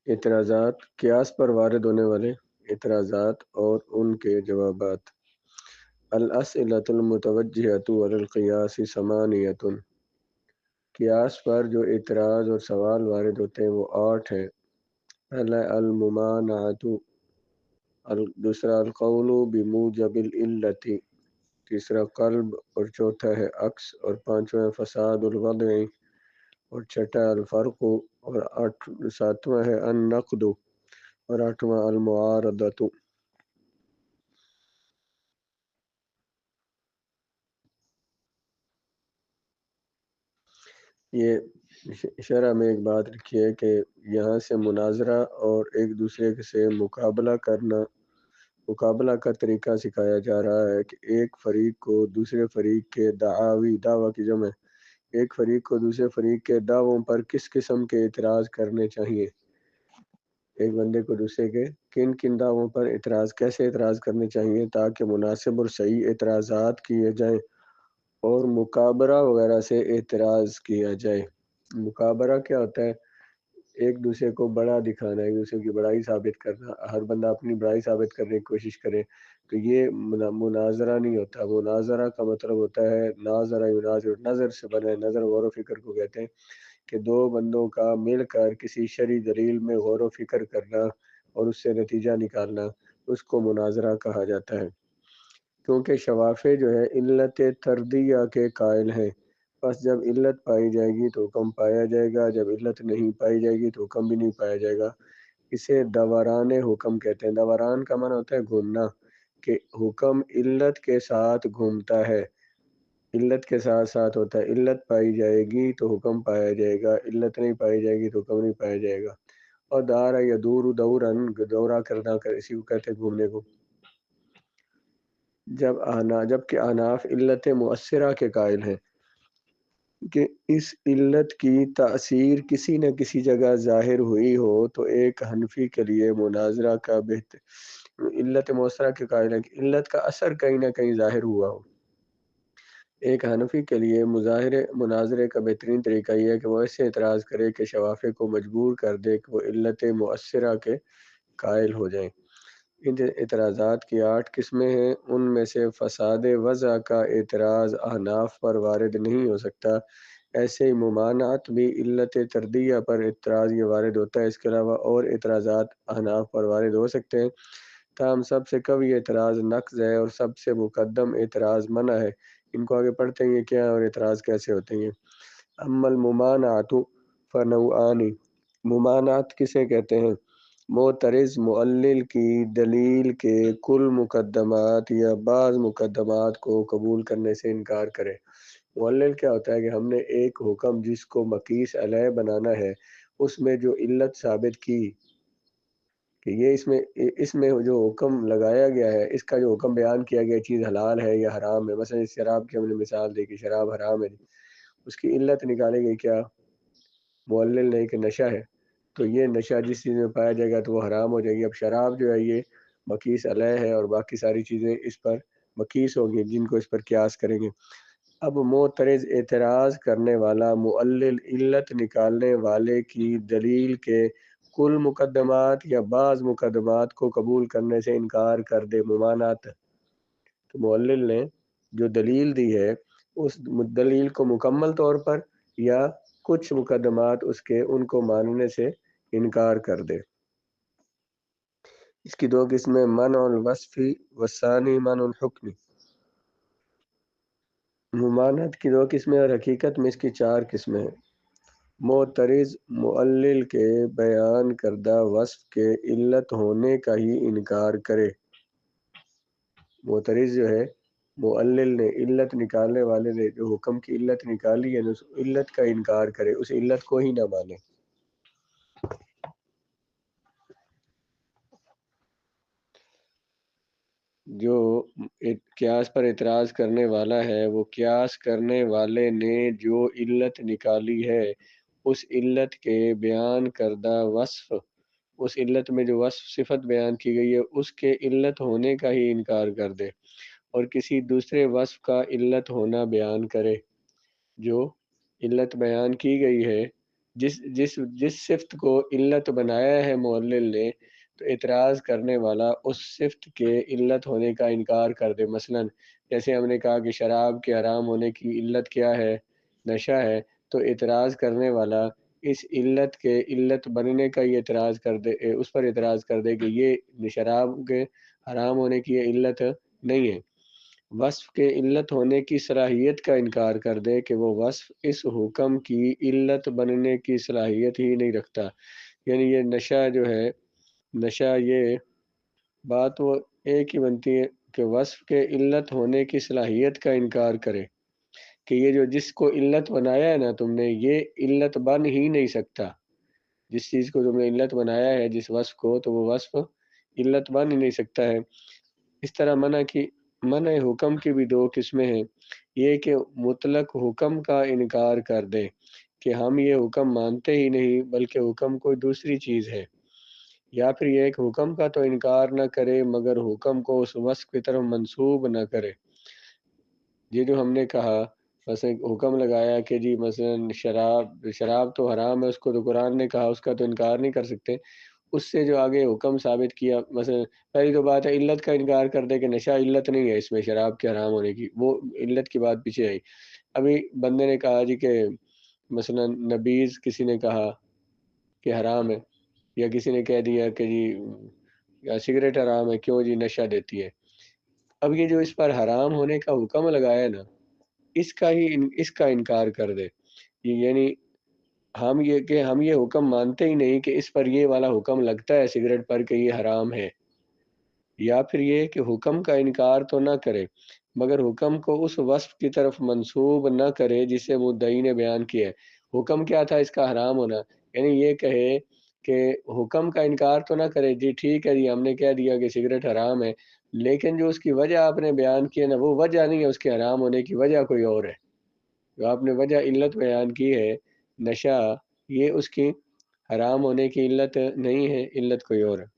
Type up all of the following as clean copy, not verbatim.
اعتراضات، قیاس پر وارد ہونے والے اعتراضات اور ان کے جوابات۔ الاسئلۃ المتوجہۃ علی القیاس ثمانیۃ، قیاس پر جو اعتراض اور سوال وارد ہوتے ہیں وہ 8 ہیں۔ پہلا الممانعۃ، دوسرا القول بموجب العلت، تیسرا قلب اور چوتھا ہے عکس اور پانچواں فساد الوضع اور چھٹا الفرق اور ساتواں ہے النقد اور آٹھواں المعارضۃ۔ یہ شرح میں ایک بات لکھی ہے کہ یہاں سے مناظرہ اور ایک دوسرے سے مقابلہ کا طریقہ سکھایا جا رہا ہے کہ ایک فریق کو دوسرے فریق کے دعویٰ کی جمع، ایک فریق کو دوسرے فریق کے دعووں پر کس قسم کے اعتراض کرنے چاہیے، ایک بندے کو دوسرے کے کن کن دعووں پر کیسے اعتراض کرنے چاہیے تاکہ مناسب اور صحیح اعتراضات کیے جائیں اور مکابرہ وغیرہ سے اعتراض کیا جائے۔ مکابرہ کیا ہوتا ہے؟ ایک دوسرے کو بڑا دکھانا، ایک دوسرے کی بڑائی ثابت کرنا، ہر بندہ اپنی بڑائی ثابت کرنے کی کوشش کرے، تو یہ مناظرہ نہیں ہوتا۔ مناظرہ کا مطلب ہوتا ہے ناظر یناظر، نظر سے بنا ہے، نظر غور و فکر کو کہتے ہیں کہ دو بندوں کا مل کر کسی شرعی دلیل میں غور و فکر کرنا اور اس سے نتیجہ نکالنا، اس کو مناظرہ کہا جاتا ہے۔ کیونکہ شوافع جو ہے علت تردیہ کے قائل ہیں، بس جب علت پائی جائے گی تو حکم پایا جائے گا، جب علت نہیں پائی جائے گی تو حکم بھی نہیں پایا جائے گا۔ اسے دوران حکم کہتے ہیں۔ دوران کا معنی ہوتا ہے گھومنا، کہ حکم علت کے ساتھ گھومتا ہے، علت کے ساتھ ساتھ ہوتا ہے۔ علت پائی جائے گی تو حکم پایا جائے گا، علت نہیں پائی جائے گی تو حکم نہیں پایا جائے گا۔ اور دار یدور دورن، دورہ کرنا، اسی کو کہتے ہیں گھومنے کو۔ جبکہ احناف علت مؤثرہ کے قائل ہیں کہ اس علت کی تأثیر کسی نہ کسی جگہ ظاہر ہوئی ہو، تو ایک حنفی کے لیے مناظرہ کا بہتر، علت مؤثرہ کے قائل ہیں کہ علت کا اثر کہیں نہ کہیں ظاہر ہوا ہو۔ ایک حنفی کے لیے مناظرے کا بہترین طریقہ یہ ہے کہ وہ ایسے اعتراض کرے کہ شوافع کو مجبور کر دے کہ وہ علت مؤثرہ کے قائل ہو جائیں۔ ان اعتراضات کی 8 قسمیں ہیں۔ ان میں سے فساد وضع کا اعتراض احناف پر وارد نہیں ہو سکتا، ایسے ہی ممانعت بھی علت تردیہ پر اعتراض یہ وارد ہوتا ہے۔ اس کے علاوہ اور اعتراضات احناف پر وارد ہو سکتے ہیں، تاہم سب سے قوی اعتراض نقض ہے اور سب سے مقدم اعتراض منع ہے۔ ان کو آگے پڑھتے ہیں کیا اور اعتراض کیسے ہوتے ہیں۔ اما الممانعۃ فنوعان، ممانعت کسے کہتے ہیں؟ معترض معلل کی دلیل کے کل مقدمات یا بعض مقدمات کو قبول کرنے سے انکار کرے۔ معلل کیا ہوتا ہے کہ ہم نے ایک حکم جس کو مقیس علیہ بنانا ہے، اس میں جو علت ثابت کی کہ یہ اس میں جو حکم لگایا گیا ہے، اس کا جو حکم بیان کیا گیا چیز حلال ہے یا حرام ہے، مثلا شراب کی ہم نے مثال دی کہ شراب حرام ہے، اس کی علت نکالے گئی کیا؟ معلل نے کہ نشہ ہے، تو یہ نشہ جس چیز میں پایا جائے گا تو وہ حرام ہو جائے گی۔ اب شراب جو ہے یہ مقیس علیہ ہے اور باقی ساری چیزیں اس پر مقیس ہوگی جن کو اس پر قیاس کریں گے۔ اب معترض اعتراض کرنے والا معلل علت نکالنے والے کی دلیل کے کل مقدمات یا بعض مقدمات کو قبول کرنے سے انکار کر دے، ممانعت۔ تو معلل نے جو دلیل دی ہے اس دلیل کو مکمل طور پر یا کچھ مقدمات اس کے ان کو ماننے سے انکار کر دے۔ اس کی 2 قسمیں منع الوصفی والثانی منع الحکمی۔ ممانعت کی 2 قسمیں اور حقیقت میں اس کی 4 قسمیں ہیں۔ معترض معلل کے بیان کردہ وصف کے علت ہونے کا ہی انکار کرے۔ معترض جو ہے معلل نے علت نکالنے والے نے جو حکم کی علت نکالی ہے اس علت کا انکار کرے، اس علت کو ہی نہ مانے۔ جو قیاس پر اعتراض کرنے والا ہے وہ قیاس کرنے والے نے جو علت نکالی ہے اس علت کے بیان کردہ وصف، اس علت میں جو وصف صفت بیان کی گئی ہے اس کے علت ہونے کا ہی انکار کر دے اور کسی دوسرے وصف کا علت ہونا بیان کرے۔ جو علت بیان کی گئی ہے، جس صفت کو علت بنایا ہے معلل نے، تو اعتراض کرنے والا اس صفت کے علت ہونے کا انکار کر دے۔ مثلا جیسے ہم نے کہا کہ شراب کے حرام ہونے کی علت کیا ہے؟ نشہ ہے، تو اعتراض کرنے والا اس علت کے علت بننے کا یہ اعتراض کر دے، اس پر اعتراض کر دے کہ یہ شراب کے حرام ہونے کی یہ علت نہیں ہے، وصف کے علت ہونے کی صلاحیت کا انکار کر دے کہ وہ وصف اس حکم کی علت بننے کی صلاحیت ہی نہیں رکھتا۔ یعنی یہ نشہ جو ہے، نشہ، یہ بات وہ ایک ہی بنتی ہے کہ وصف کے علت ہونے کی صلاحیت کا انکار کرے کہ یہ جو جس کو علت بنایا ہے نا تم نے، یہ علت بن ہی نہیں سکتا۔ جس چیز کو تم نے علت بنایا ہے، جس وصف کو، تو وہ وصف علت بن ہی نہیں سکتا ہے۔ اس طرح منع حکم کی بھی دو قسمیں ہیں، یہ کہ مطلق حکم کا انکار کر دے کہ ہم یہ حکم مانتے ہی نہیں بلکہ حکم کوئی دوسری چیز ہے، یا پھر یہ ایک حکم کا تو انکار نہ کرے مگر حکم کو اس وصف کی طرف منسوب نہ کرے۔ یہ جو ہم نے کہا، مثلا حکم لگایا کہ جی مثلا شراب تو حرام ہے، اس کو تو قرآن نے کہا، اس کا تو انکار نہیں کر سکتے، اس سے جو آگے حکم ثابت کیا، مثلا پہلی تو بات ہے علت کا انکار کر دے کہ نشہ علت نہیں ہے اس میں شراب کے حرام ہونے کی، وہ علت کی بات پیچھے آئی۔ ابھی بندے نے کہا جی کہ مثلا نبیذ کسی نے کہا کہ حرام ہے، یا کسی نے کہہ دیا کہ جی یا سگریٹ حرام ہے، کیوں جی نشہ دیتی ہے۔ اب یہ جو اس پر حرام ہونے کا حکم لگایا نا، اس کا انکار کر دے، یعنی ہم یہ حکم مانتے ہی نہیں کہ اس پر یہ والا حکم لگتا ہے سگریٹ پر کہ یہ حرام ہے، یا پھر یہ کہ حکم کا انکار تو نہ کرے مگر حکم کو اس وصف کی طرف منسوب نہ کرے جسے مدعی نے بیان کیا ہے۔ حکم کیا تھا اس کا حرام ہونا؟ یعنی یہ کہے کہ حکم کا انکار تو نہ کرے، جی ٹھیک ہے جی ہم نے کہہ دیا کہ سگریٹ حرام ہے، لیکن جو اس کی وجہ آپ نے بیان کی ہے نا، وہ وجہ نہیں ہے اس کے حرام ہونے کی، وجہ کوئی اور ہے۔ جو آپ نے وجہ علت بیان کی ہے نشہ، یہ اس کی حرام ہونے کی علت نہیں ہے، علت کوئی اور ہے۔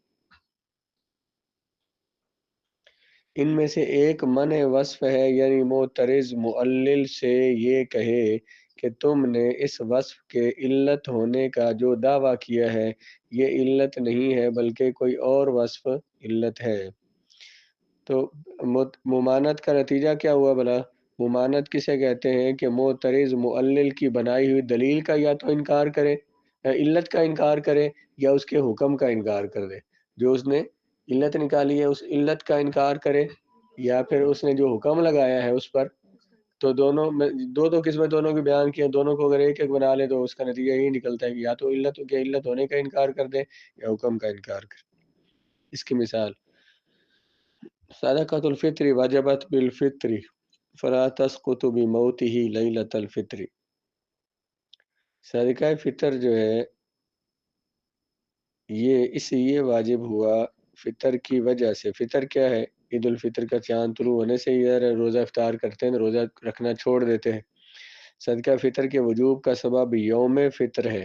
ان میں سے ایک منع وصف ہے، یعنی معترض معلل سے یہ کہے کہ تم نے اس وصف کے علت ہونے کا جو دعویٰ کیا ہے یہ علت نہیں ہے بلکہ کوئی اور وصف علت ہے۔ تو ممانت کا نتیجہ کیا ہوا بھلا؟ ممانت کسے کہتے ہیں کہ معترض معلل کی بنائی ہوئی دلیل کا یا تو انکار کرے، علت کا انکار کرے، یا اس کے حکم کا انکار کر دے۔ جو اس نے علت نکالی ہے اس علت کا انکار کرے، یا پھر اس نے جو حکم لگایا ہے اس پر، تو دونوں میں دو قسمیں دونوں کی بیان کی ہیں، دونوں کو اگر ایک ایک بنا لے تو اس کا نتیجہ یہی نکلتا ہے کہ یا تو علت ہونے کا انکار کر دے یا حکم کا انکار کر دے۔ اس کی مثال صدقۃ الفطر وجبت بالفطر فلا تسقط بموتہ لیلۃ الفطر۔ صدقہ فطر جو ہے یہ واجب ہوا فطر کی وجہ سے۔ فطر کیا ہے؟ عید الفطر کا چاند طلوع ہونے سے ہی روزہ افطار کرتے ہیں، روزہ رکھنا چھوڑ دیتے ہیں۔ صدقہ فطر کے وجوب کا سبب یوم فطر ہے،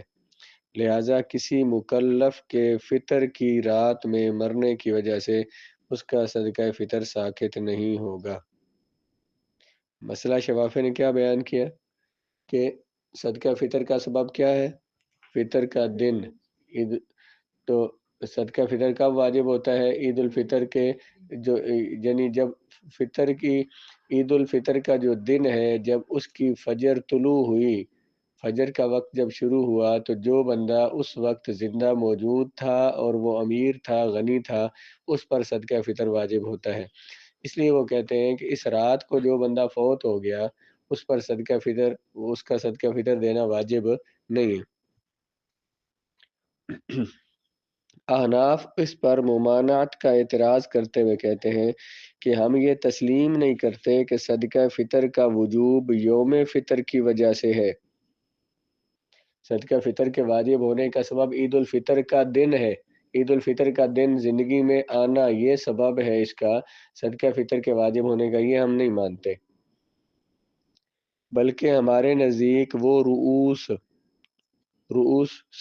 لہٰذا کسی مکلف کے فطر کی رات میں مرنے کی وجہ سے اس کا صدقہ فطر ساقط نہیں ہوگا۔ مسئلہ شفافی نے کیا بیان کیا کہ صدقہ فطر کا سبب کیا ہے؟ فطر کا دن۔ تو صدقہ فطر کب واجب ہوتا ہے؟ عید الفطر کے جو یعنی جب فطر کی عید الفطر کا جو دن ہے، جب اس کی فجر طلوع ہوئی، فجر کا وقت جب شروع ہوا، تو جو بندہ اس وقت زندہ موجود تھا اور وہ امیر تھا، غنی تھا، اس پر صدقہ فطر واجب ہوتا ہے۔ اس لیے وہ کہتے ہیں کہ اس رات کو جو بندہ فوت ہو گیا اس پر اس کا صدقہ فطر دینا واجب نہیں ہے۔ احناف اس پر ممانعت کا اعتراض کرتے ہوئے کہتے ہیں کہ ہم یہ تسلیم نہیں کرتے کہ صدقہ فطر کا وجوب یوم فطر کی وجہ سے ہے۔ صدقہ فطر کے واجب ہونے کا سبب عید الفطر کا دن ہے، عید الفطر کا دن زندگی میں آنا یہ سبب ہے اس کا، صدقہ فطر کے واجب ہونے کا یہ ہم نہیں مانتے۔ بلکہ ہمارے نزدیک وہ رؤوس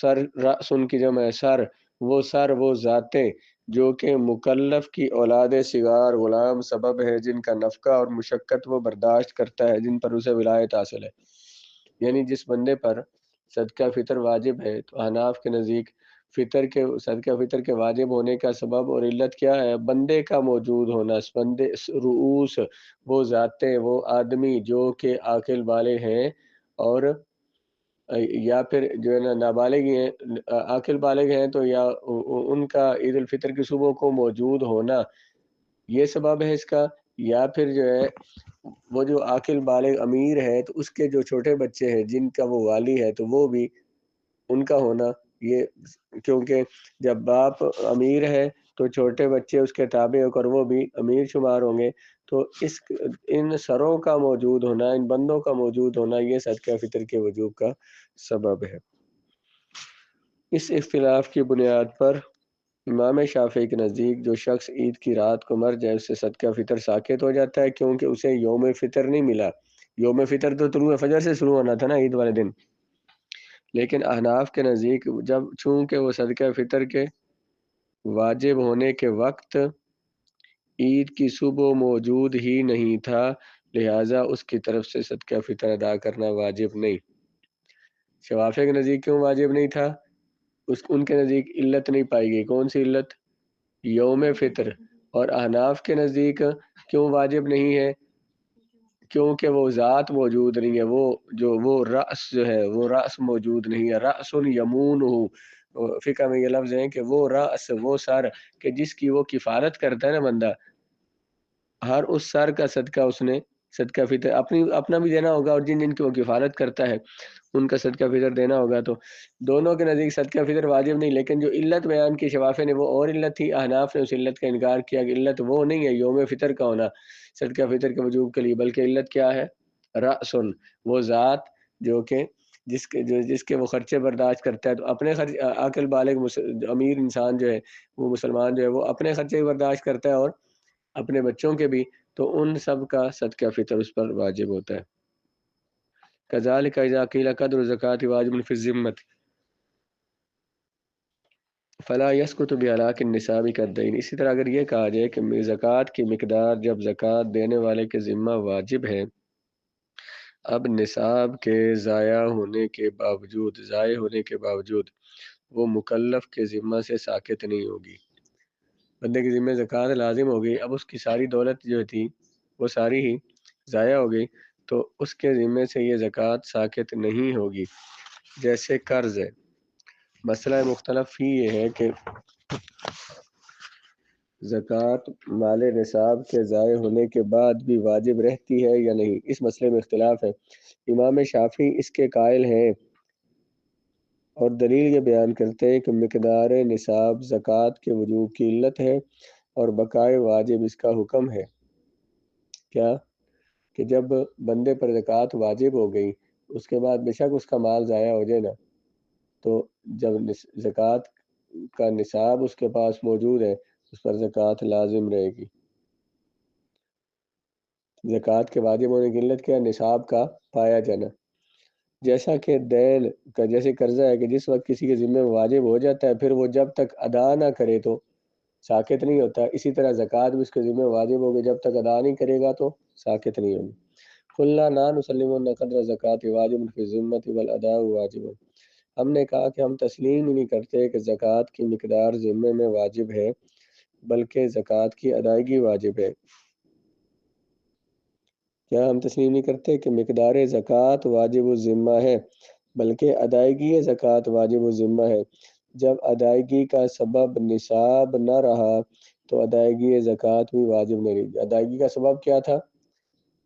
سر، رأس ان کی جمع ہے سر، وہ ذاتیں جو کہ مکلف کی اولاد صغار غلام سبب ہے، جن کا نفقہ اور مشقت وہ برداشت کرتا ہے، جن پر اسے ولایت حاصل ہے۔ یعنی جس بندے پر صدقہ فطر واجب ہے تو احناف کے نزدیک صدقہ فطر کے واجب ہونے کا سبب اور علت کیا ہے؟ بندے کا موجود ہونا، رؤوس، وہ ذاتیں، وہ آدمی جو کہ عاقل بالغ ہیں، اور یا پھر جو ہے نا نابالغ ہیں، عاقل بالغ ہیں تو یا ان کا عید الفطر کی صبح کو موجود ہونا یہ سبب ہے اس کا، یا پھر جو ہے وہ جو عاقل بالغ امیر ہے تو اس کے جو چھوٹے بچے ہیں جن کا وہ والی ہے تو وہ بھی ان کا ہونا، یہ کیونکہ جب باپ امیر ہے تو چھوٹے بچے اس کے تابع ہو کر وہ بھی امیر شمار ہوں گے، تو ان سروں کا موجود ہونا، ان بندوں کا موجود ہونا یہ صدقہ فطر کے وجوب کا سبب ہے۔ اس اختلاف کی بنیاد پر امام شافعی کے نزدیک جو شخص عید کی رات کو مر جائے اس سے صدقہ فطر ساقط ہو جاتا ہے، کیونکہ اسے یوم فطر نہیں ملا۔ یوم فطر تو طلوع فجر سے شروع ہونا تھا نا عید والے دن، لیکن احناف کے نزدیک چونکہ وہ صدقہ فطر کے واجب ہونے کے وقت عید کی صبح موجود ہی نہیں تھا، لہٰذا اس کی طرف سے صدقہ فطر ادا کرنا واجب نہیں۔ شوافی کے نزدیک کیوں واجب نہیں تھا؟ ان کے نزدیک علت نہیں پائی گئی۔ کون سی علت؟ یوم فطر۔ اور احناف کے نزدیک کیوں واجب نہیں ہے؟ کیونکہ وہ ذات موجود نہیں ہے، وہ رأس جو ہے وہ رأس موجود نہیں ہے۔ رأس یمون فقہ میں یہ لفظ ہے کہ وہ رأس، وہ سر کہ جس کی وہ کفالت کرتا ہے نا بندہ، ہر اس سر کا صدقہ اس نے صدقہ فطر اپنا بھی دینا ہوگا، اور جن کی وہ کفالت کرتا ہے ان کا صدقہ فطر دینا ہوگا، تو دونوں کے نزدیک صدقہ فطر واجب نہیں۔ لیکن جو علت بیان کی شوافی نے وہ اور علت تھی، احناف نے اس علت کا انکار کیا کہ علت وہ نہیں ہے یوم فطر کا ہونا صدقہ فطر کے وجوب کے لیے، بلکہ علت کیا ہے؟ رأسن، وہ ذات جو کہ جس کے وہ خرچے برداشت کرتا ہے، تو اپنے عاقل بالغ امیر انسان جو ہے وہ مسلمان جو ہے وہ اپنے خرچے برداشت کرتا ہے اور اپنے بچوں کے بھی، تو ان سب کا صدقہ فطر اس پر واجب ہوتا ہے۔ کذالک اذا قیل قدر الزکوۃ واجب فی الذمۃ فلا یسقط بہلاک النصاب کالدین۔ اسی طرح اگر یہ کہا جائے کہ زکوٰۃ کی مقدار جب زکوٰۃ دینے والے کے ذمہ واجب ہے، اب نصاب کے ضائع ہونے کے باوجود وہ مکلف کے ذمہ سے ساقط نہیں ہوگی۔ بندے کے ذمہ زکوٰۃ لازم ہوگی، اب اس کی ساری دولت جو تھی وہ ساری ہی ضائع ہو گئی تو اس کے ذمے سے یہ زکوٰۃ ساقط نہیں ہوگی۔ جیسے قرض ہے، مسئلہ مختلف ہی یہ ہے کہ زکوٰۃ مال نصاب کے ضائع ہونے کے بعد بھی واجب رہتی ہے یا نہیں، اس مسئلے میں اختلاف ہے۔ امام شافعی اس کے قائل ہیں اور دلیل یہ بیان کرتے ہیں کہ مقدار نصاب زکوٰۃ کے وجوب کی علت ہے اور بقائے واجب اس کا حکم ہے۔ کیا کہ جب بندے پر زکوٰۃ واجب ہو گئی اس کے بعد بے شک اس کا مال ضائع ہو جائے نا، تو جب زکوٰۃ کا نصاب اس کے پاس موجود ہے اس پر زکوٰۃ لازم رہے گی۔ زکوٰۃ کے واجب ہونے کی علت کیا؟ نصاب کا پایا جانا۔ جیسا کہ دین کا جیسے قرضہ ہے کہ جس وقت کسی کے ذمہ واجب ہو جاتا ہے پھر وہ جب تک ادا نہ کرے تو ساقط نہیں ہوتا، اسی طرح زکوٰۃ بھی اس کے ذمہ واجب ہوگی، جب تک ادا نہیں کرے گا تو ساقط نہیں ہوگی۔ قلنا لا نسلم ان قدر الزکوۃ واجب فی الذمۃ والاداء واجب، ہم نے کہا کہ ہم تسلیم ہی نہیں کرتے کہ زکوٰۃ کی مقدار ذمے میں واجب ہے، بلکہ زکوٰۃ کی ادائیگی واجب ہے۔ کیا ہم تسلیم نہیں کرتے کہ مقدار زکوٰۃ واجب الذمہ ہے، بلکہ ادائیگی زکوٰۃ واجب الذمہ ہے؟ جب ادائیگی کا سبب نصاب نہ رہا تو ادائیگی زکوٰۃ بھی واجب نہیں رہی۔ ادائیگی کا سبب کیا تھا؟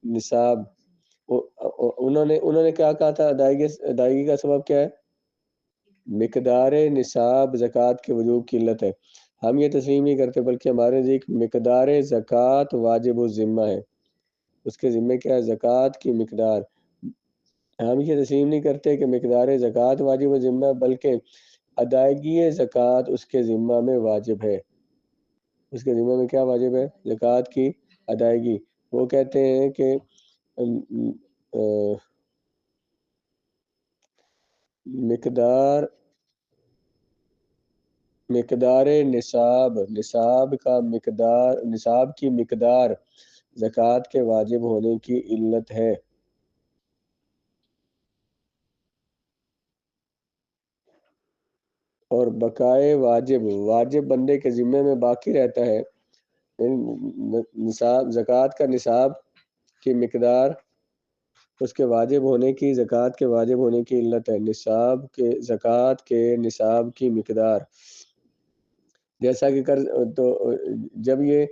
نصاب۔ انہوں نے کیا کہا تھا؟ ادائیگی کا سبب کیا ہے؟ مقدار نصاب زکوٰۃ کے وجوب کی علت ہے۔ ہم یہ تسلیم نہیں کرتے، بلکہ ہمارے نزدیک مقدار زکوٰۃ واجب الذمہ ہے، اس کے ذمہ کیا ہے؟ زکوٰۃ کی مقدار۔ ہم یہ تسلیم نہیں کرتے کہ مقدار زکوٰۃ واجب الذمہ، بلکہ ادائیگی زکوٰۃ اس کے ذمہ میں واجب ہے۔ اس کے ذمہ میں کیا واجب ہے؟ زکوٰۃ کی ادائیگی۔ وہ کہتے ہیں کہ مقدار نصاب کی مقدار زکوٰۃ کے واجب ہونے کی علت ہے۔ اور بقائے واجب بندے کے ذمے میں باقی رہتا ہے، نصاب زکوٰۃ کا نصاب کی مقدار اس کے واجب ہونے کی، زکوٰۃ کے واجب ہونے کی علت ہے زکوٰۃ کے نصاب کی مقدار، جیسا کہ تو جب یہ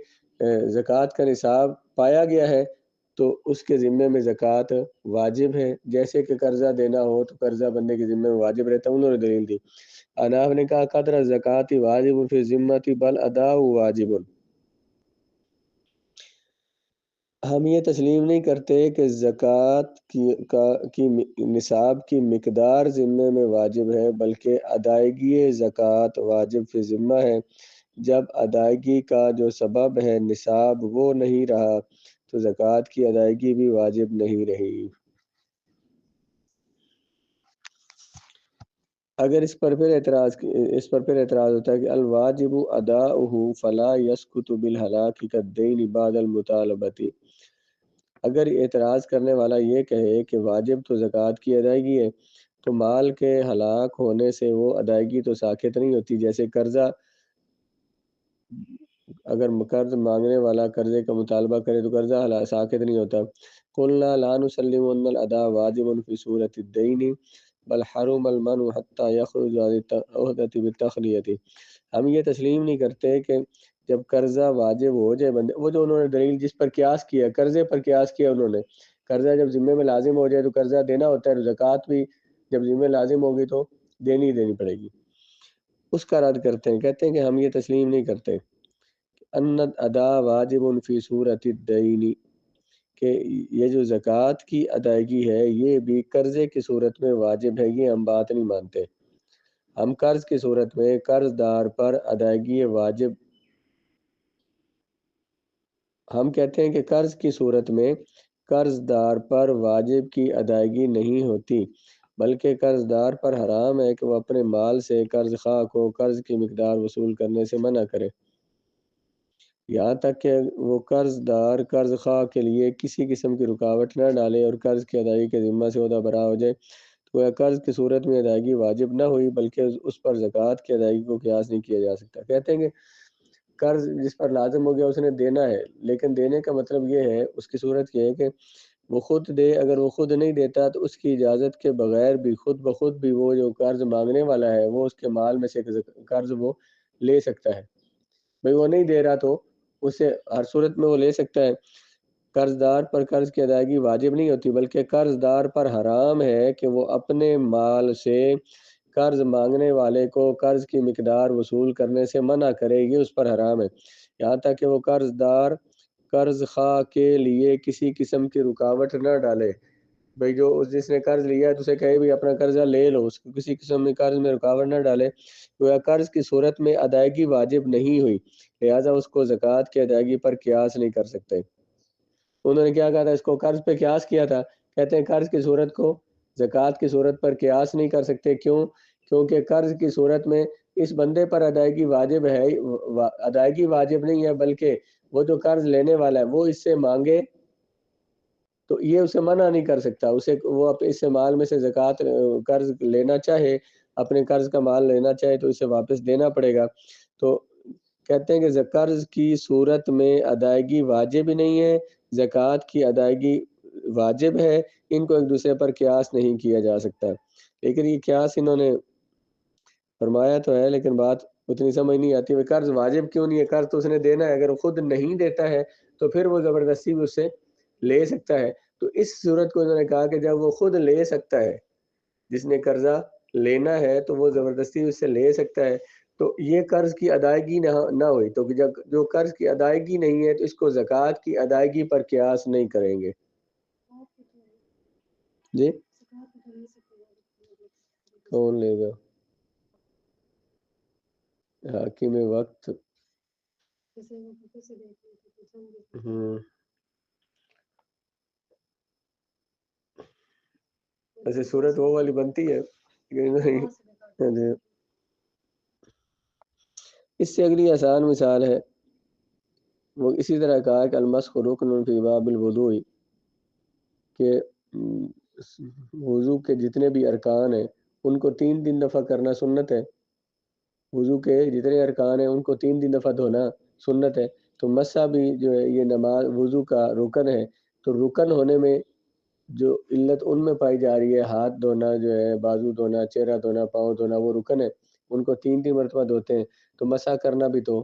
زکوٰۃ کا نصاب پایا گیا ہے تو اس کے ذمے میں زکوٰۃ واجب ہے، جیسے کہ قرضہ دینا ہو تو قرضہ بندے کے ذمے میں واجب رہتا ہے۔ انہوں نے دلیل دی، اناف نے کہا قدر زکوٰۃ واجب فی ذمتی بل ادا واجب، ہم یہ تسلیم نہیں کرتے کہ زکوٰۃ کی نصاب کی مقدار ذمے میں واجب ہے، بلکہ ادائیگی زکوٰۃ واجب فی ذمہ ہے۔ جب ادائیگی کا جو سبب ہے نصاب وہ نہیں رہا تو زکوٰۃ کی ادائیگی بھی واجب نہیں رہی۔ اگر اس پر پھر اعتراض ہوتا ہے کہ الواجب اداؤہ فلا یسقط بالہلاک کالدین بعد المطالبۃ، اگر اعتراض کرنے والا یہ کہے کہ واجب تو زکوٰۃ کی ادائیگی ہے تو مال کے ہلاک ہونے سے وہ ادائیگی تو ساقط نہیں ہوتی، جیسے قرضہ، اگر قرض مانگنے والا قرضے کا مطالبہ کرے تو قرضہ ساقط نہیں ہوتا۔ قلنا لا نسلم ان الادا واجب فی صورت الدین بل حرم المنع حتی یخرج عن العہدۃ بالتخلیۃ، ہم یہ تسلیم نہیں کرتے کہ جب قرضہ واجب ہو جائے بندے، وہ جو انہوں نے دلیل جس پر قیاس کیا، قرضے پر قیاس کیا انہوں نے، قرضہ جب ذمے میں لازم ہو جائے تو قرضہ دینا ہوتا ہے، زکوٰۃ بھی جب ذمے لازم ہوگی تو دینی پڑے گی، اس کا رد کرتے ہیں، کہتے ہیں کہ ہم یہ تسلیم نہیں کرتے ان ادا واجب فی صورت الدین، کہ یہ جو زکوٰۃ کی ادائیگی ہے یہ بھی قرضے کی صورت میں واجب ہے، یہ ہم بات نہیں مانتے۔ ہم قرض کی صورت میں قرض دار پر ادائیگی واجب، ہم کہتے ہیں کہ قرض کی صورت میں قرض دار پر واجب کی ادائیگی نہیں ہوتی، بلکہ قرض دار پر حرام ہے کہ وہ اپنے مال سے قرض خواہ کو قرض کی مقدار وصول کرنے سے منع کرے، یہاں تک کہ وہ قرض دار قرض خواہ کے لیے کسی قسم کی رکاوٹ نہ ڈالے اور قرض کی ادائیگی کے ذمہ سے عہدہ برآ ہو جائے، تو وہ قرض کی صورت میں ادائیگی واجب نہ ہوئی، بلکہ اس پر زکوٰۃ کی ادائیگی کو قیاس نہیں کیا جا سکتا۔ کہتے ہیں کہ قرض جس پر لازم ہو گیا اس نے دینا ہے، لیکن دینے کا مطلب یہ ہے، اس کی صورت یہ ہے کہ وہ خود دے، اگر وہ خود نہیں دیتا تو اس کی اجازت کے بغیر بھی خود بخود بھی وہ جو قرض مانگنے والا ہے وہ اس کے مال میں سے قرض وہ لے سکتا ہے، بھئی وہ نہیں دے رہا تو اسے ہر صورت میں وہ لے سکتا ہے۔ قرض دار پر قرض کی ادائیگی واجب نہیں ہوتی، بلکہ قرض دار پر حرام ہے کہ وہ اپنے مال سے قرض مانگنے والے کو قرض کی مقدار وصول کرنے سے منع کرے، یہ اس پر حرام ہے، یہاں تک کہ وہ قرض دار قرض خواہ کے لیے کسی قسم کی رکاوٹ نہ ڈالے، بھئی جو جس نے قرض لیا ہے تو اسے کہے بھی اپنا قرضہ لے لو، اس کو کسی قسم میں قرض میں رکاوٹ نہ ڈالے، تو قرض کی صورت میں ادائیگی واجب نہیں ہوئی، لہٰذا اس کو زکوٰۃ کی ادائیگی پر قیاس نہیں کر سکتے۔ انہوں نے کیا کہا تھا، اس کو قرض پہ قیاس کیا تھا، کہتے ہیں قرض کی صورت کو زکوٰۃ کی صورت پر قیاس نہیں کر سکتے، کیونکہ قرض کی صورت میں اس بندے پر ادائیگی واجب ہے، ادائیگی واجب نہیں ہے، بلکہ وہ جو قرض لینے والا ہے وہ اس سے مانگے تو یہ اسے منع نہیں کر سکتا، وہ اس سے مال میں سے زکوٰۃ قرض لینا چاہے، اپنے قرض کا مال لینا چاہے تو اسے واپس دینا پڑے گا، تو کہتے ہیں کہ قرض کی صورت میں ادائیگی واجب ہی نہیں ہے، زکوٰۃ کی ادائیگی واجب ہے، ان کو ایک دوسرے پر قیاس نہیں کیا جا سکتا، لیکن یہ قیاس انہوں نے فرمایا تو ہے لیکن بات اتنی سمجھ نہیں آتی، قرض واجب کیوں نہیں ہے، قرض تو اس نے دینا ہے، اگر وہ خود نہیں دیتا ہے تو پھر وہ زبردستی بھی اس سے لے سکتا ہے، تو اس صورت کو انہوں نے کہا کہ جب وہ خود لے سکتا ہے، جس نے قرضہ لینا ہے تو وہ زبردستی اس سے لے سکتا ہے، تو یہ قرض کی ادائیگی نہ ہوئی، تو جب جو قرض کی ادائیگی نہیں ہے تو اس کو زکوٰۃ کی ادائیگی پر قیاس نہیں کریں گے۔ جی کون لے گا حاکم وقت؟ ایسے صورت وہ والی بنتی ہے، اس سے اگلی آسان مثال ہے، وہ اسی طرح کہا کہ المسح رکن فی باب الوضوء، کہ وضو کے جتنے بھی ارکان ہیں ان کو 3 دفعہ کرنا سنت ہے، وضو کے جتنے ارکان ہیں ان کو 3 دفعہ دھونا سنت ہے، تو مسح بھی جو ہے یہ نماز وضو کا رکن ہے، تو رکن ہونے میں جو علت ان میں پائی جا رہی ہے، ہاتھ دھونا جو ہے، بازو دھونا، چہرہ دھونا، پاؤں دھونا، وہ رکن ہے، ان کو 3 مرتبہ دھوتے ہیں، تو مسح کرنا بھی تو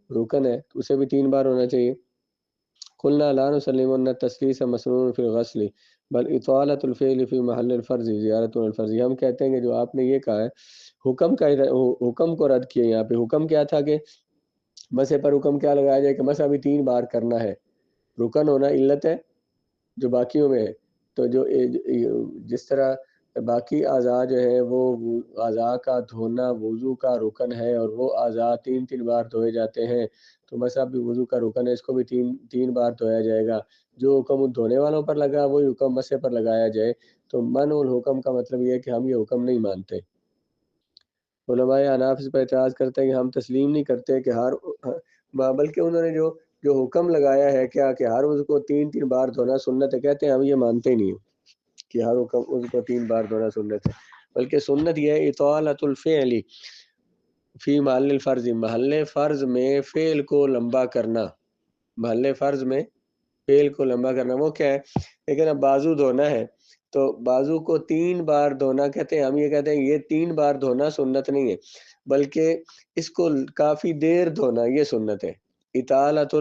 رکن ہے، تو اسے بھی 3 بار ہونا چاہیے۔ قلنا لا نسلم ان التسلیس مسنون فی الغسل بل اطالۃ الفعل فی محل الفرض زیارت الفرض، ہم کہتے ہیں کہ جو آپ نے یہ کہا ہے حکم کو رد کیا، یہاں پہ حکم کیا تھا کہ مسح پر حکم کیا لگایا جائے کہ مسح بھی 3 بار کرنا ہے، رکن ہونا علت ہے جو باقیوں میں ہے، تو جو جس طرح باقی اعضاء جو ہے وہ اعضاء کا دھونا وضو کا رکن ہے اور وہ اعضاء 3 بار دھوئے جاتے ہیں، تو مسح بھی وضو کا رکن ہے، اس کو بھی 3 بار دھویا جائے گا۔ جو حکم دھونے والوں پر لگا وہی حکم مسح پر لگایا جائے، تو منع الحکم کا مطلب یہ ہے کہ ہم یہ حکم نہیں مانتے۔ علماء اناف اس پر اعتراض کرتے ہیں کہ ہم تسلیم نہیں کرتے کہ بلکہ انہوں نے جو حکم لگایا ہے کیا کہ ہر عضو کو 3 بار دھونا سنت ہے، کہتے ہیں ہم یہ مانتے ہی نہیں کہ ہر حکم عضو کو 3 بار دھونا سنت ہے، بلکہ سنت یہ ہے اطالۃ الفعل فی محل الفرض، محل فرض میں فعل کو لمبا کرنا، محل فرض میں فعل کو لمبا کرنا، وہ کیا ہے؟ لیکن اب بازو دھونا ہے تو بازو کو 3 بار دھونا کہتے ہیں، ہم یہ کہتے ہیں یہ 3 بار دھونا سنت نہیں ہے، بلکہ اس کو کافی دیر دھونا یہ سنت ہے۔ اطالۃ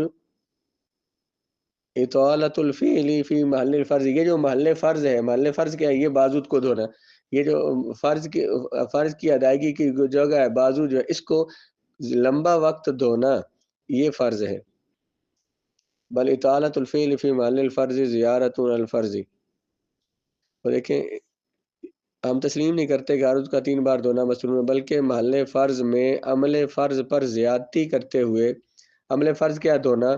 الفعل فی محل الفرض، یہ جو محل فرض ہے، محل فرض کیا ہے؟ یہ بازو کو دھونا، یہ جو فرض کی ادائیگی کی جگہ ہے بازو جو ہے، اس کو لمبا وقت دھونا یہ فرض ہے۔ بل اطالۃ الفعل فی محل الفرض زیارت الفرض، تو دیکھیں ہم تسلیم نہیں کرتے کہ عرض کا 3 بار دھونا مسنون ہے، بلکہ محل فرض میں عمل فرض پر زیادتی کرتے ہوئے، عمل فرض کیا دھونا،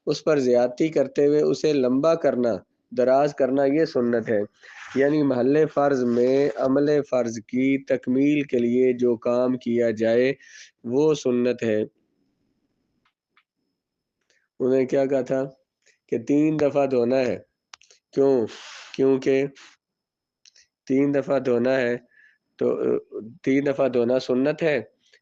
اس پر زیادتی کرتے ہوئے اسے لمبا کرنا دراز کرنا یہ سنت ہے، یعنی محل فرض میں عمل فرض کی تکمیل کے لیے جو کام کیا جائے وہ سنت ہے۔ انہوں نے کیا کہا تھا کہ 3 دفعہ دھونا ہے، کیونکہ 3 دفعہ دھونا ہے، تو 3 دفعہ دھونا سنت ہے،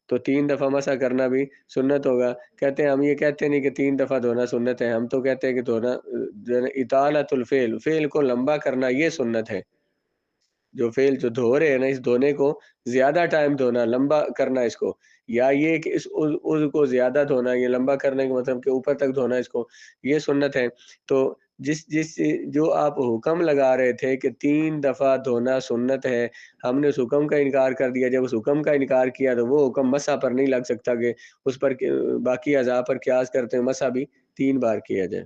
تو 3 دفعہ مسح کرنا بھی سنت ہوگا۔ کہتے ہیں ہم یہ کہتے نہیں کہ 3 دفعہ دھونا سنت ہے، ہم تو کہتے ہیں کہ دھونا اطالۃ الفعل، فعل کو لمبا کرنا یہ سنت ہے، جو فعل جو دھو رہے ہیں نا اس دھونے کو زیادہ ٹائم دھونا، لمبا کرنا اس کو، یا یہ کہ اس عضو کو زیادہ دھونا، یہ لمبا کرنے کا مطلب کہ اوپر تک دھونا اس کو، یہ سنت ہے۔ تو جس جو آپ حکم لگا رہے تھے کہ 3 دفعہ دھونا سنت ہے، ہم نے اس حکم کا انکار کر دیا، جب اس حکم کا انکار کیا تو وہ حکم مسح پر نہیں لگ سکتا کہ اس پر باقی اعضاء پر قیاس کرتے ہیں مسح بھی 3 بار کیا جائے۔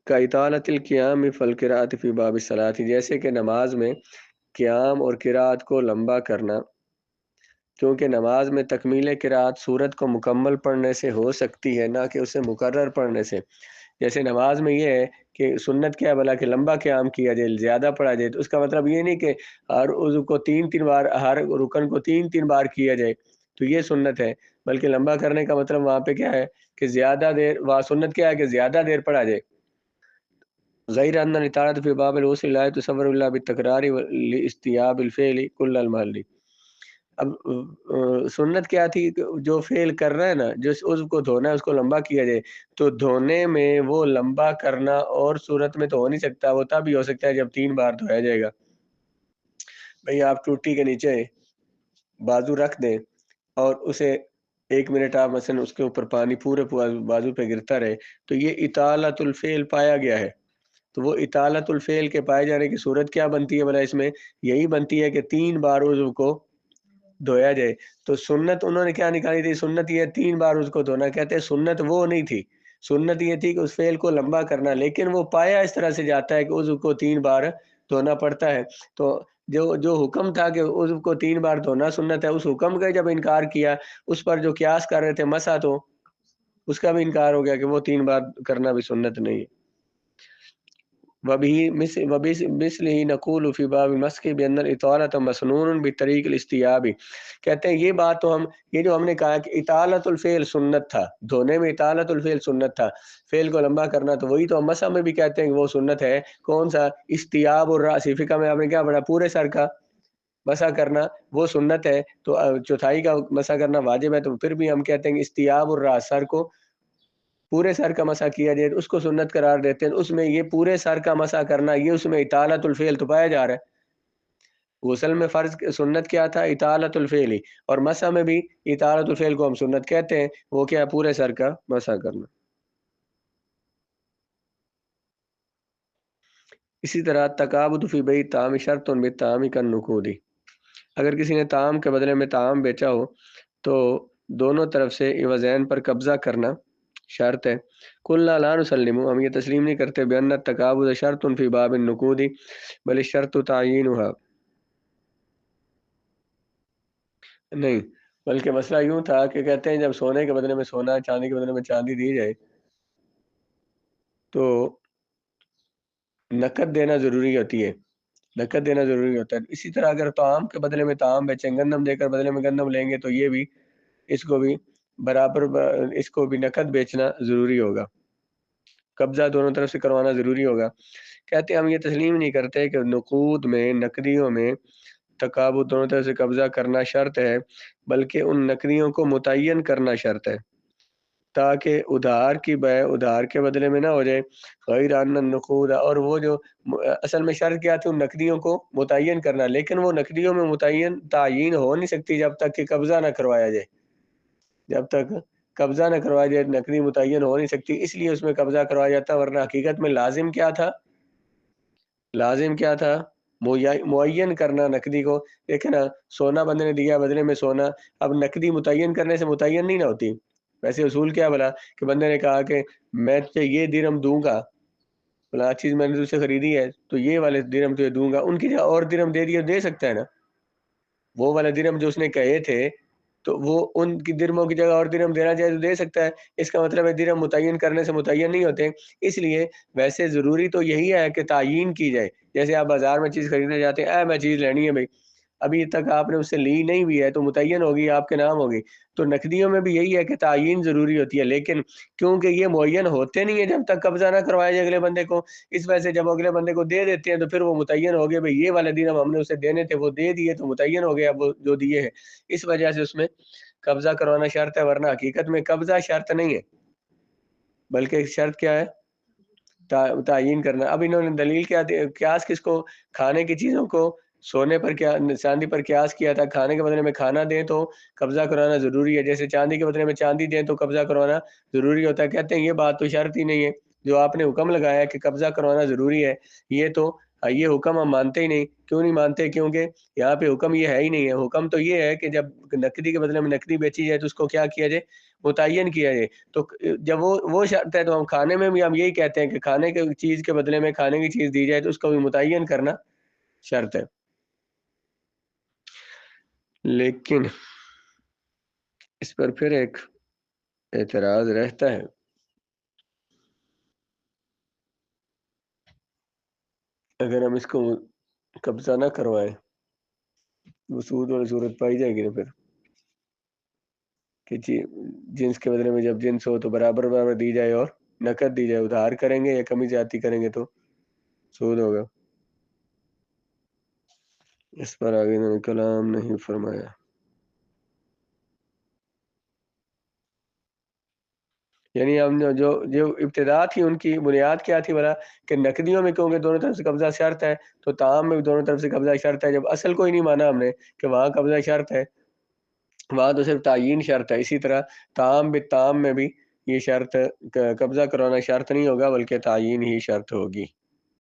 کا اطالۃ القیام فی القراءۃ فی باب الصلاۃ، جیسے کہ نماز میں قیام اور قراءت کو لمبا کرنا، کیونکہ نماز میں تکمیل قراءت سورت کو مکمل پڑھنے سے ہو سکتی ہے، نہ کہ اسے مکرر پڑھنے سے۔ جیسے نماز میں یہ ہے کہ سنت کیا ہے بھلا کہ لمبا قیام کیا جائے، زیادہ پڑھا جائے، تو اس کا مطلب یہ نہیں کہ ہر عضو کو 3 بار، ہر رکن کو 3 بار کیا جائے تو یہ سنت ہے، بلکہ لمبا کرنے کا مطلب وہاں پہ کیا ہے کہ زیادہ دیر، وہاں سنت کیا ہے کہ زیادہ دیر پڑھا جائے۔ غیر ان الاطاعۃ فی باب الغسل لا تصور الا بالتکرار لاستیاب الفعل کل المحل۔ اب سنت کیا تھی کہ جو فعل کر رہا ہے نا، جس عضو کو دھونا ہے اس کو لمبا کیا جائے، تو دھونے میں وہ لمبا کرنا اور صورت میں تو ہو نہیں سکتا، وہ تب ہی ہو سکتا ہے جب 3 بار دھویا جائے گا۔ بھئی آپ ٹوٹی کے نیچے بازو رکھ دیں اور اسے 1 منٹ آپ مثلا اس کے اوپر پانی پورے بازو پہ گرتا رہے، تو یہ اطالۃ الفعل پایا گیا ہے، تو وہ اطالۃ الفعل کے پائے جانے کی صورت کیا بنتی ہے بھلا؟ اس میں یہی بنتی ہے کہ 3 بار عضو کو دھویا جائے۔ تو سنت انہوں نے کیا نکالی تھی؟ سنت یہ 3 بار اس کو دھونا، کہتے ہیں سنت وہ نہیں تھی، سنت یہ تھی کہ اس فعل کو لمبا کرنا، لیکن وہ پایا اس طرح سے جاتا ہے کہ عضو کو 3 بار دھونا پڑتا ہے، تو جو حکم تھا کہ عضو کو 3 بار دھونا سنت ہے، اس حکم کا جب انکار کیا، اس پر جو قیاس کر رہے تھے مسح، تو اس کا بھی انکار ہو گیا کہ وہ 3 بار کرنا بھی سنت نہیں ہے۔ وبمثلہ نقول فی باب المسح بان الاطالۃ مسنون بطریق الاستیاب، کہتے ہیں یہ بات تو یہ جو ہم نے کہا کہ اطالۃ الفعل سنت تھا، دھونے میں اطالۃ الفعل سنت تھا، فعل کو لمبا کرنا، تو وہی تو ہم مسح میں بھی کہتے ہیں کہ وہ سنت ہے، کون سا؟ استیاب الراس، فقہ میں آپ نے کیا پڑھا؟ پورے سر کا مسح کرنا وہ سنت ہے، تو چوتھائی کا مسح کرنا واجب ہے، تو پھر بھی ہم کہتے ہیں کہ استیاب الراس، سر کو پورے سر کا مسح کیا جائے، اس کو سنت قرار دیتے ہیں۔ اس میں یہ پورے سر کا مسح کرنا، یہ اس میں اطالۃ الفعل تو پایا جا رہا ہے۔ غسل میں فرض سنت کیا تھا؟ اطالۃ الفعل ہی، اور مسح میں بھی اطالۃ الفعل کو ہم سنت کہتے ہیں، وہ کیا؟ پورے سر کا مسح کرنا۔ اسی طرح تقابض فی بیع الطعام شرط بالطعام کالنقود، اگر کسی نے طعام کے بدلے میں طعام بیچا ہو تو دونوں طرف سے عوضین پر قبضہ کرنا شرط ہے۔ قلنا لا نسلم، ہم یہ تسلیم نہیں کرتے بان التقابض شرط فی باب النقود بل الشرط تعیینها، نہیں بلکہ مسئلہ یوں تھا کہ کہتے ہیں جب سونے کے بدلے میں سونا، چاندی کے بدلے میں چاندی دی جائے تو نقد دینا ضروری ہوتی ہے، نقد دینا ضروری ہوتا ہے۔ اسی طرح اگر طعام کے بدلے میں طعام بیچیں، گندم دے کر بدلے میں گندم لیں گے تو یہ بھی اس کو بھی برابر اس کو بھی نقد بیچنا ضروری ہوگا، قبضہ دونوں طرف سے کروانا ضروری ہوگا۔ کہتے ہیں ہم یہ تسلیم نہیں کرتے کہ نقود میں، نقدیوں میں تقابض دونوں طرف سے قبضہ کرنا شرط ہے، بلکہ ان نقدیوں کو متعین کرنا شرط ہے تاکہ ادھار کی بیع ادھار کے بدلے میں نہ ہو جائے، غیر ان النقود، اور وہ جو اصل میں شرط کیا تھی؟ ان نقدیوں کو متعین کرنا، لیکن وہ نقدیوں میں متعین تعیین ہو نہیں سکتی جب تک کہ قبضہ نہ کروایا جائے، جب تک قبضہ نہ کروایا جائے نقدی متعین ہو نہیں سکتی، اس لیے اس میں قبضہ کروایا جاتا، ورنہ حقیقت میں لازم کیا تھا؟ لازم کیا تھا؟ معین کرنا نقدی کو۔ دیکھیں نا، سونا بندے نے دیا بدلے میں سونا، اب نقدی متعین کرنے سے متعین نہیں نہ ہوتی۔ ویسے اصول کیا بلا کہ بندے نے کہا کہ میں تجھے یہ درہم دوں گا، بلا چیز میں نے تجھ سے خریدی ہے تو یہ والے درہم تجھے دوں گا، ان کی جگہ اور درہم دے دیے، دے سکتا ہے نا، وہ والے درہم جو اس نے کہے تھے تو وہ ان کی درہموں کی جگہ اور درہم دینا چاہے تو دے سکتا ہے۔ اس کا مطلب ہے درہم متعین کرنے سے متعین نہیں ہوتے، اس لیے ویسے ضروری تو یہی ہے کہ تعیین کی جائے۔ جیسے آپ بازار میں چیز خریدنے جاتے ہیں، میں چیز لینی ہے بھائی، ابھی تک آپ نے اس سے لی نہیں بھی ہے تو متعین ہوگی، آپ کے نام ہوگی۔ تو نقدیوں میں بھی یہی ہے کہ تعیین ضروری ہوتی ہے، لیکن کیونکہ یہ معین ہوتے نہیں ہیں جب تک قبضہ نہ کروایا جائے اگلے بندے کو، اس وجہ سے جب اگلے بندے کو دے دیتے ہیں تو پھر وہ متعین ہو گئے، بھائی یہ والے درہم ہم نے اسے دینے تھے، وہ دے دیے تو متعین ہو گیا وہ جو دیے ہیں، اس وجہ سے اس میں قبضہ کروانا شرط ہے، ورنہ حقیقت میں قبضہ شرط نہیں ہے، بلکہ شرط کیا ہے؟ تعیین کرنا۔ اب انہوں نے دلیل کیا قیاس کس کو؟ کھانے کی چیزوں کو سونے پر، کیا چاندی پر قیاس کیا تھا، کھانے کے بدلے میں کھانا دیں تو قبضہ کروانا ضروری ہے، جیسے چاندی کے بدلے میں چاندی دیں تو قبضہ کروانا ضروری ہوتا ہے۔ کہتے ہیں یہ بات تو شرط ہی نہیں ہے، جو آپ نے حکم لگایا کہ قبضہ کروانا ضروری ہے، یہ حکم ہم مانتے ہی نہیں۔ کیوں نہیں مانتے؟ کیونکہ یہاں پہ حکم یہ ہے ہی نہیں ہے۔ حکم تو یہ ہے کہ جب نقدی کے بدلے میں نقدی بیچی جائے تو اس کو کیا کیا جائے؟ متعین کیا جائے۔ تو جب وہ شرط ہے تو ہم کھانے میں بھی ہم یہی کہتے ہیں کہ کھانے کی چیز کے بدلے میں کھانے کی چیز دی جائے تو اس کو بھی متعین کرنا شرط ہے۔ لیکن اس پر پھر ایک اعتراض رہتا ہے، اگر ہم اس کو قبضہ نہ کروائیں وہ سود والی صورت پائی جائے گی نا پھر، کہ جنس کے بدلے میں جب جنس ہو تو برابر برابر دی جائے اور نقد دی جائے، ادھار کریں گے یا کمی زیادتی کریں گے تو سود ہوگا۔ اس پر آگے انہوں نے کلام نہیں فرمایا۔ یعنی ہم جو ابتدا تھی ان کی بنیاد کیا تھی بلا کہ نقدیوں میں کیونکہ دونوں طرف سے قبضہ شرط ہے تو طعام میں بھی دونوں طرف سے قبضہ شرط ہے، جب اصل کو ہی نہیں مانا ہم نے کہ وہاں قبضہ شرط ہے، وہاں تو صرف تعیین شرط ہے، اسی طرح طعام بالطعام میں بھی یہ شرط قبضہ کروانا شرط نہیں ہوگا بلکہ تعیین ہی شرط ہوگی۔